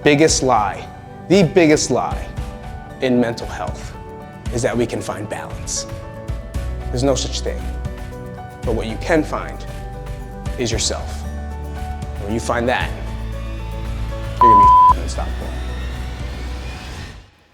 biggest lie, the biggest lie in mental health is that we can find balance. There's no such thing. But what you can find is yourself. When you find that, you're gonna be unstoppable.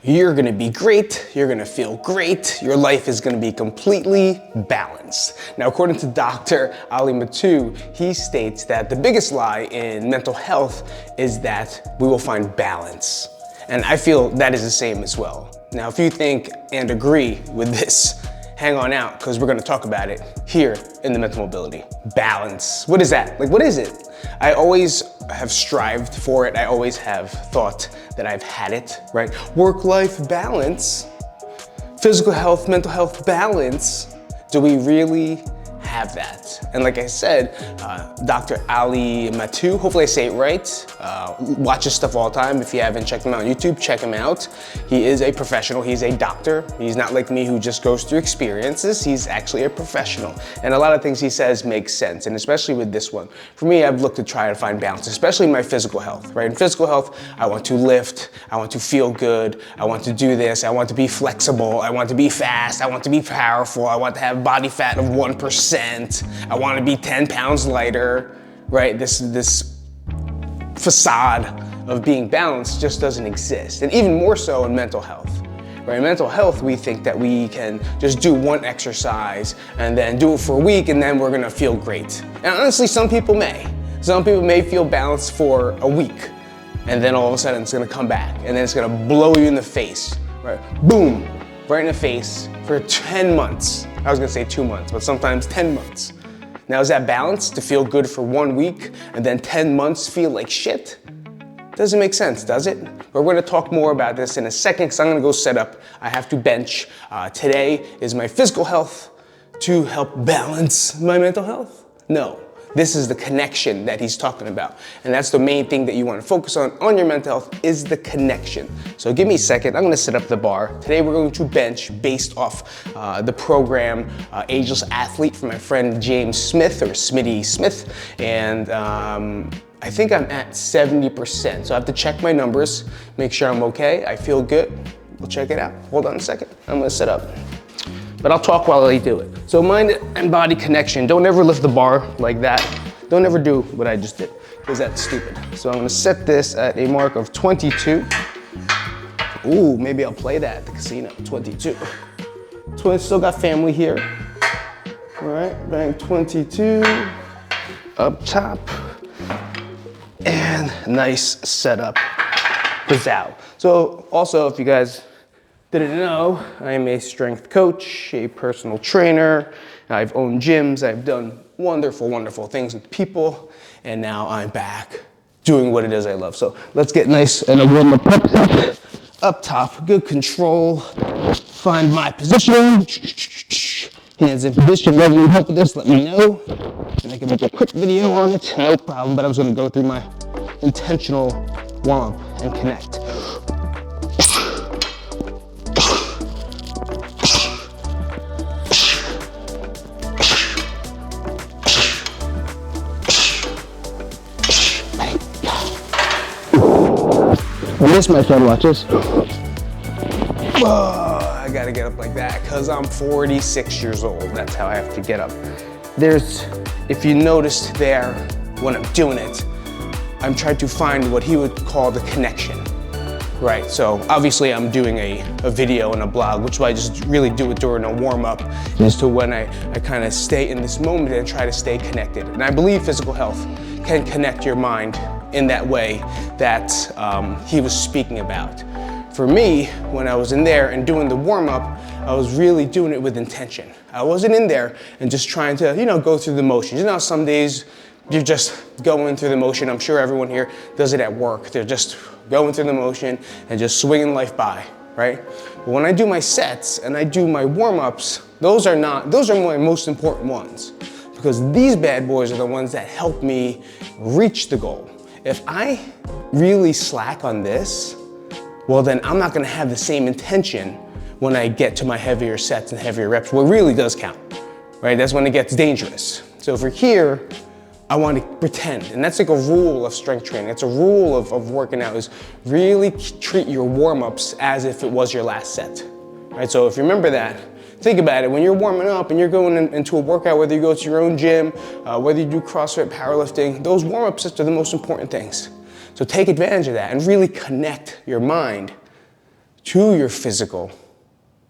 You're gonna be great, you're gonna feel great, your life is gonna be completely balanced. Now, according to Dr. Ali Mattu, he states that the biggest lie in mental health is that we will find balance. And I feel that is the same as well. Now, if you think and agree with this, hang on out, because we're gonna talk about it here in the Mental Mobility. Balance, what is that? Like, what is it? I always have strived for it. I always have thought that I've had it, right? Work-life balance, physical health, mental health balance. Do we really have that? And like I said, Dr. Ali Mattu, hopefully I say it right, watch his stuff all the time. If you haven't checked him out on YouTube, check him out. He is a professional, he's a doctor. He's not like me who just goes through experiences. He's actually a professional. And a lot of things he says make sense, and especially with this one. For me, I've looked to try to find balance, especially in my physical health, right? In physical health, I want to lift, I want to feel good, I want to do this, I want to be flexible, I want to be fast, I want to be powerful, I want to have body fat of 1%, I want to be 10 pounds lighter, right? This facade of being balanced just doesn't exist. And even more so in mental health, right? In mental health, we think that we can just do one exercise and then do it for a week and then we're gonna feel great. And honestly, some people may. Some people may feel balanced for a week and then all of a sudden it's gonna come back and then it's gonna blow you in the face, right? Boom, right in the face for 10 months. I was gonna say 2 months, but sometimes 10 months. Now, is that balance to feel good for 1 week and then 10 months feel like shit? Doesn't make sense, does it? We're gonna talk more about this in a second because I'm gonna go set up. I have to bench. Today is my physical health to help balance my mental health? No. This is the connection that he's talking about. And that's the main thing that you want to focus on your mental health is the connection. So give me a second, I'm gonna set up the bar. Today we're going to bench based off the program Ageless Athlete from my friend James Smith, or Smitty Smith. And I think I'm at 70%. So I have to check my numbers, make sure I'm okay, I feel good. We'll check it out. Hold on a second, I'm gonna set up. But I'll talk while I do it. So mind and body connection. Don't ever lift the bar like that. Don't ever do what I just did, because that's stupid. So I'm gonna set this at a mark of 22. Ooh, maybe I'll play that at the casino, 22. Still got family here. All right, bang, 22, up top. And nice setup, pizzazz. So also, if you guys didn't know, I am a strength coach, a personal trainer. I've owned gyms, I've done wonderful, wonderful things with people, and now I'm back doing what it is I love. So let's get nice and a warm up top, good control, find my position, hands in position. Whether you help with this, let me know, and I can make a quick video on it, no problem, but I was gonna go through my intentional warm up and connect. This, my friend, watch this. I gotta get up like that because I'm 46 years old. That's how I have to get up. If you noticed there, when I'm doing it, I'm trying to find what he would call the connection, right? So obviously I'm doing a video and a blog, which I just really do it during a warm up, as to when I kind of stay in this moment and try to stay connected. And I believe physical health can connect your mind in that way that he was speaking about. For me, when I was in there and doing the warm-up, I was really doing it with intention. I wasn't in there and just trying to, go through the motions. Some days you're just going through the motion. I'm sure everyone here does it at work. They're just going through the motion and just swinging life by, right? But when I do my sets and I do my warm-ups, those are my most important ones, because these bad boys are the ones that help me reach the goal. If I really slack on this, well then I'm not gonna have the same intention when I get to my heavier sets and heavier reps. What really does count, right? That's when it gets dangerous. So for here, I want to pretend. And that's like a rule of strength training. It's a rule of working out, is really treat your warm-ups as if it was your last set, right? So if you remember that, think about it. When you're warming up and you're going into a workout, whether you go to your own gym, whether you do CrossFit, powerlifting, those warm-up sets are the most important things. So take advantage of that and really connect your mind to your physical.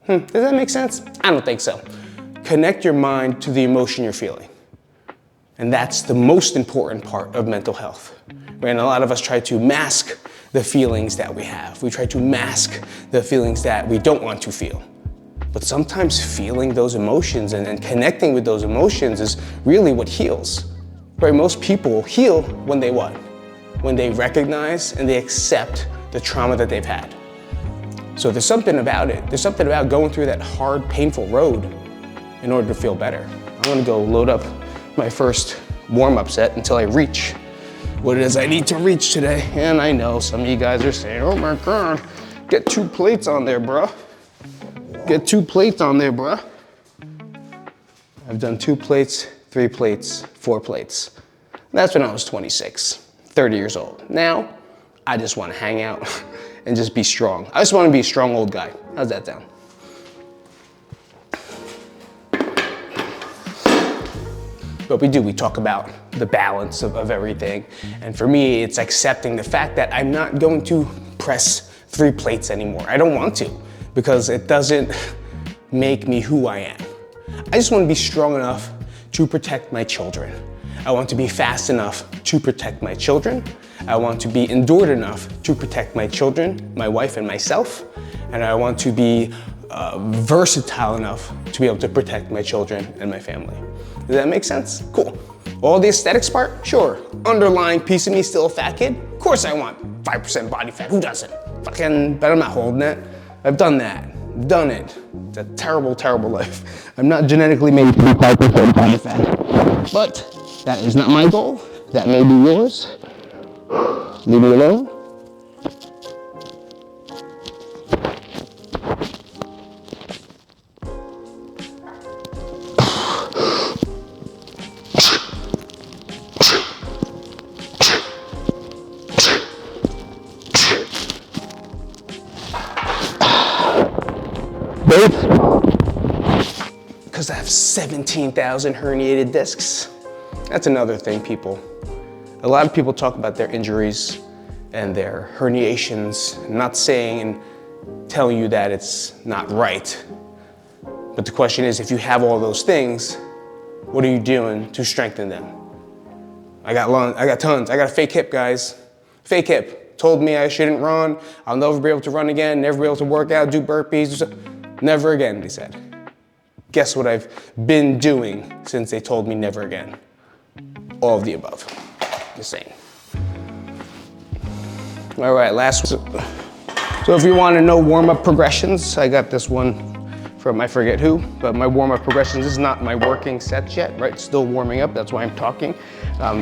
Does that make sense? I don't think so. Connect your mind to the emotion you're feeling. And that's the most important part of mental health. Right? And a lot of us try to mask the feelings that we have. We try to mask the feelings that we don't want to feel. But sometimes feeling those emotions and connecting with those emotions is really what heals. Right? Most people heal when they what? When they recognize and they accept the trauma that they've had. So there's something about it. There's something about going through that hard, painful road in order to feel better. I'm gonna go load up my first warm-up set until I reach what it is I need to reach today. And I know some of you guys are saying, oh my God, get 2 plates on there, bruh. Get 2 plates on there, bruh. I've done 2 plates, 3 plates, 4 plates. That's when I was 26, 30 years old. Now, I just wanna hang out and just be strong. I just wanna be a strong old guy. How's that sound? But we talk about the balance of everything. And for me, it's accepting the fact that I'm not going to press 3 plates anymore. I don't want to, because it doesn't make me who I am. I just want to be strong enough to protect my children. I want to be fast enough to protect my children. I want to be endured enough to protect my children, my wife, and myself. And I want to be versatile enough to be able to protect my children and my family. Does that make sense? Cool. All the aesthetics part? Sure. Underlying piece of me still a fat kid? Of course I want 5% body fat. Who doesn't? Fucking, but I'm not holding it. I've done that. Done it. It's a terrible, terrible life. I'm not genetically made to be 5% body fat. But that is not my goal. That may be yours. Leave me alone. Because I have 17,000 herniated discs. That's another thing, people. A lot of people talk about their injuries and their herniations, not saying and telling you that it's not right. But the question is, if you have all those things, what are you doing to strengthen them? I got tons. I got a fake hip, guys. Fake hip. Told me I shouldn't run. I'll never be able to run again, never be able to work out, do burpees. Never again, they said. Guess what I've been doing since they told me never again? All of the above. Just saying. All right, last. So if you want to know warm-up progressions, I got this one from I forget who, but my warm-up progressions, this is not my working sets yet, right? Still warming up, that's why I'm talking.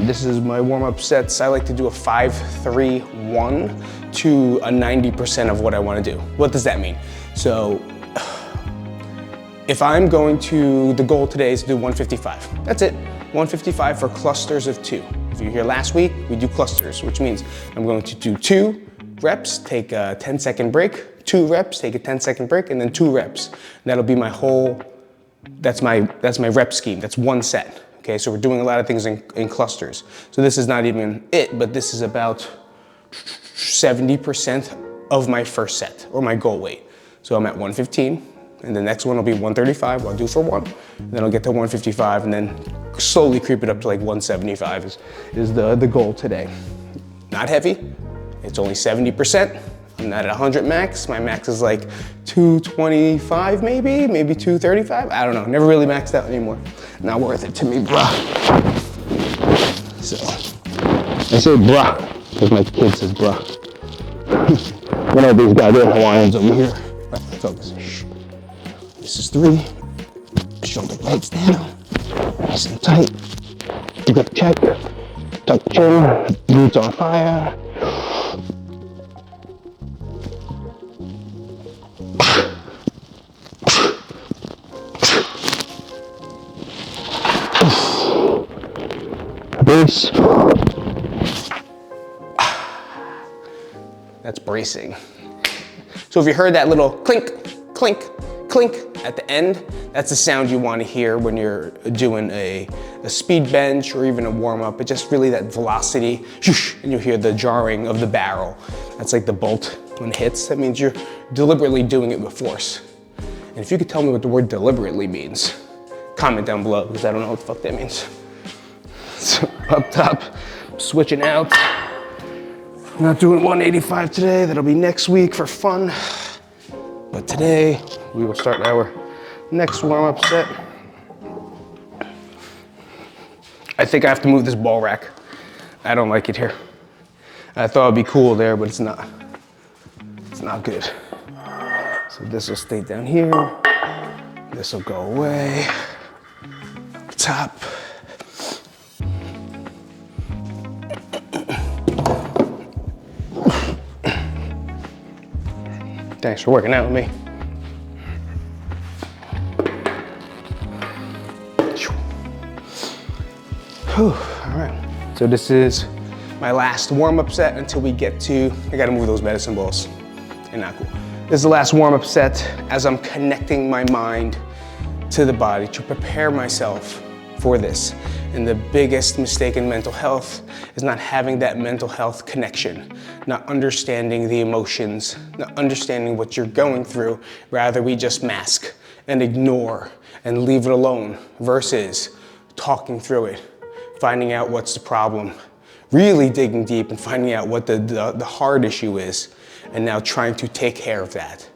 This is my warm-up sets. I like to do a 5-3-1 to a 90% of what I want to do. What does that mean? So if I'm going to, the goal today is to do 155. That's it, 155 for clusters of 2. If you're here last week, we do clusters, which means I'm going to do 2 reps, take a 10-second break, 2 reps, take a 10-second break, and then 2 reps. And that'll be my whole, that's my rep scheme. That's one set. Okay, so we're doing a lot of things in clusters. So this is not even it, but this is about 70% of my first set, or my goal weight. So I'm at 115, and the next one will be 135, I'll do for 1. Then I'll get to 155, and then slowly creep it up to like 175 is the goal today. Not heavy, it's only 70%. I'm not at 100 max. My max is like 225 maybe 235. I don't know, never really maxed out anymore. Not worth it to me, bruh. So, I say bruh, because my kid says bruh. One of these goddamn Hawaiians over here. Right, focus. This is 3. Shoulder blades down. Nice and tight. Grip check. Tuck chin. Glutes on fire. face. That's bracing. So if you heard that little clink, clink, clink at the end, that's the sound you want to hear when you're doing a speed bench or even a warm up. It's just really that velocity, and you'll hear the jarring of the barrel. That's like the bolt when it hits. That means you're deliberately doing it with force. And if you could tell me what the word deliberately means, comment down below, because I don't know what the fuck that means. So up top, switching out. I'm not doing 185 today, that'll be next week for fun. But today, we will start our next warm-up set. I think I have to move this ball rack. I don't like it here. I thought it'd be cool there, but it's not. It's not good. So this will stay down here. This will go away. Up top. Thanks for working out with me. Whew, all right. So this is my last warm-up set until we get to, I gotta move those medicine balls. They're not cool. This is the last warm-up set as I'm connecting my mind to the body to prepare myself for this. And the biggest mistake in mental health is not having that mental health connection, not understanding the emotions, not understanding what you're going through. Rather, we just mask and ignore and leave it alone versus talking through it, finding out what's the problem, really digging deep and finding out what the hard issue is, and now trying to take care of that.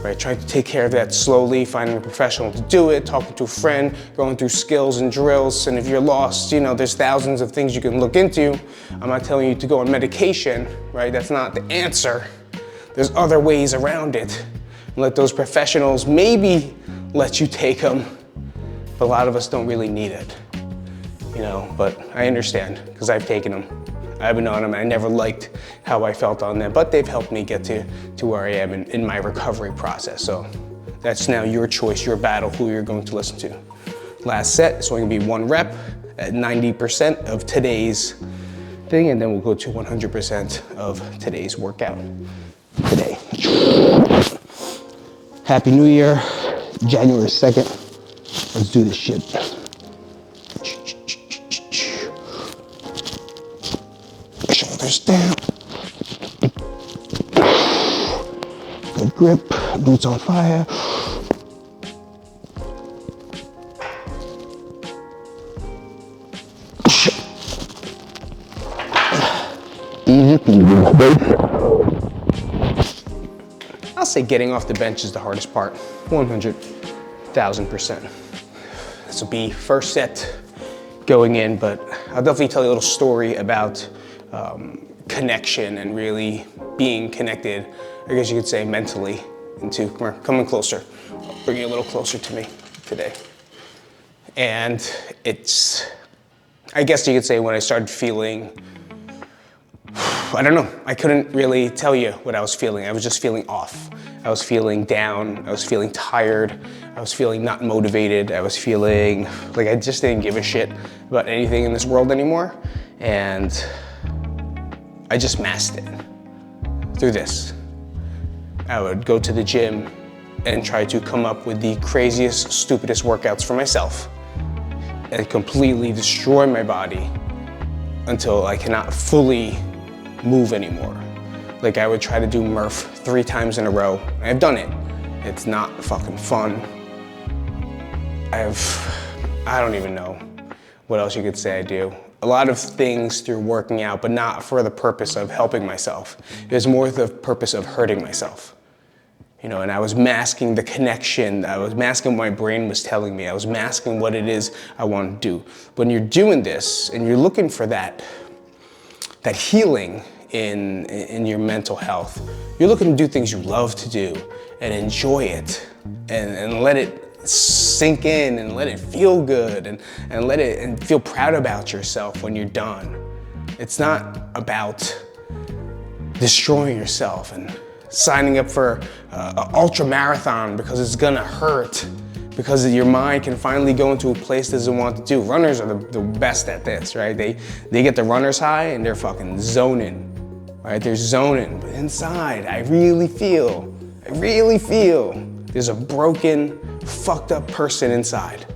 Right, trying to take care of that slowly, finding a professional to do it, talking to a friend, going through skills and drills. And if you're lost, you know, there's thousands of things you can look into. I'm not telling you to go on medication, right? That's not the answer. There's other ways around it. Let those professionals maybe let you take them, but a lot of us don't really need it, you know, but I understand because I've taken them. I've been on them, and I never liked how I felt on them, but they've helped me get to where I am in my recovery process. So that's now your choice, your battle, who you're going to listen to. Last set, it's only gonna be 1 rep at 90% of today's thing, and then we'll go to 100% of today's workout today. Happy New Year, January 2nd. Let's do this shit. Shoulders down. Good grip, boots on fire. Easy peasy. I'll say getting off the bench is the hardest part, 100,000%. This will be first set going in, but I'll definitely tell you a little story about connection and really being connected, I guess you could say mentally, into, coming closer. I'll bring you a little closer to me today. And it's, I guess you could say when I started feeling, I don't know, I couldn't really tell you what I was feeling. I was just feeling off. I was feeling down, I was feeling tired, I was feeling not motivated, I was feeling like I just didn't give a shit about anything in this world anymore. And I just masked it through this. I would go to the gym and try to come up with the craziest, stupidest workouts for myself and completely destroy my body until I cannot fully move anymore. Like I would try to do Murph 3 times in a row. I've done it. It's not fucking fun. I don't even know what else you could say I do. A lot of things through working out, but not for the purpose of helping myself. It was more the purpose of hurting myself. You know, and I was masking the connection. I was masking what my brain was telling me. I was masking what it is I want to do. When you're doing this and you're looking for that healing in your mental health, you're looking to do things you love to do and enjoy it and let it sink in and let it feel good and let it and feel proud about yourself when you're done. It's not about destroying yourself and signing up for an ultra marathon because it's gonna hurt because your mind can finally go into a place it doesn't want to do. Runners are the best at this, right? They get the runner's high and they're fucking zoning, right? They're zoning, but inside, I really feel there's a broken, fucked up person inside.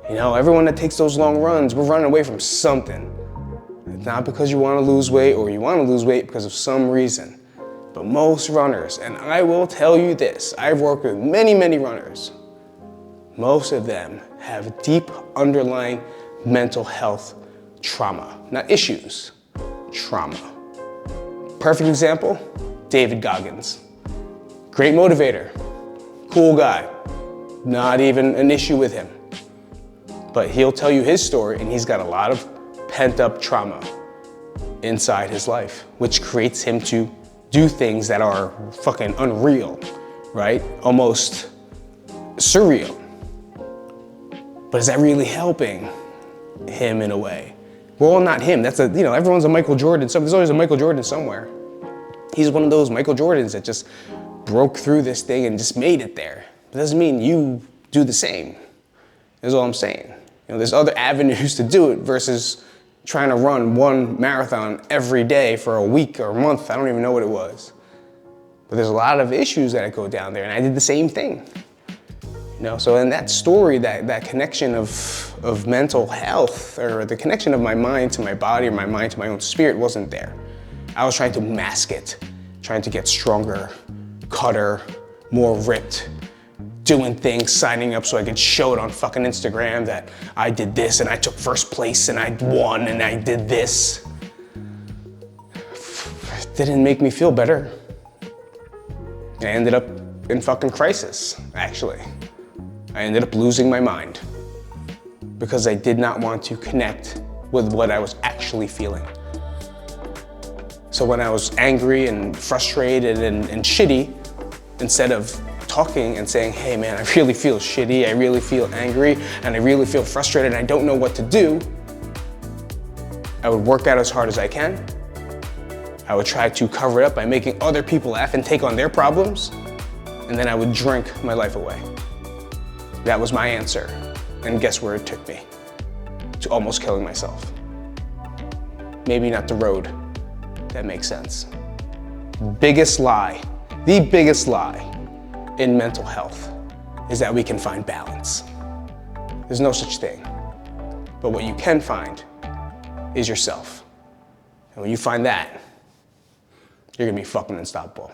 You know, everyone that takes those long runs, we're running away from something. It's not because you want to lose weight or you want to lose weight because of some reason. But most runners, and I will tell you this, I've worked with many, many runners. Most of them have deep underlying mental health trauma. Not issues, trauma. Perfect example, David Goggins. Great motivator, cool guy, not even an issue with him. But he'll tell you his story and he's got a lot of pent up trauma inside his life, which creates him to do things that are fucking unreal, right? Almost surreal. But is that really helping him in a way? Well, not him. That's everyone's a Michael Jordan. There's always a Michael Jordan somewhere. He's one of those Michael Jordans that just broke through this thing and just made it there. It doesn't mean you do the same. That's all I'm saying. There's other avenues to do it versus trying to run one marathon every day for a week or a month. I don't even know what it was. But there's a lot of issues that go down there, and I did the same thing. So in that story, that connection of mental health, or the connection of my mind to my body or my mind to my own spirit wasn't there. I was trying to mask it, trying to get stronger, cutter, more ripped, doing things, signing up so I could show it on fucking Instagram that I did this and I took first place and I won and I did this. It didn't make me feel better. I ended up in fucking crisis, actually. I ended up losing my mind because I did not want to connect with what I was actually feeling. So when I was angry and frustrated and shitty, instead of talking and saying, hey man, I really feel shitty, I really feel angry, and I really feel frustrated, and I don't know what to do, I would work out as hard as I can. I would try to cover it up by making other people laugh and take on their problems, and then I would drink my life away. That was my answer, and guess where it took me? To almost killing myself. Maybe not the road that makes sense. Biggest lie, the biggest lie in mental health is that we can find balance. There's no such thing. But what you can find is yourself. And when you find that, you're gonna be fucking unstoppable.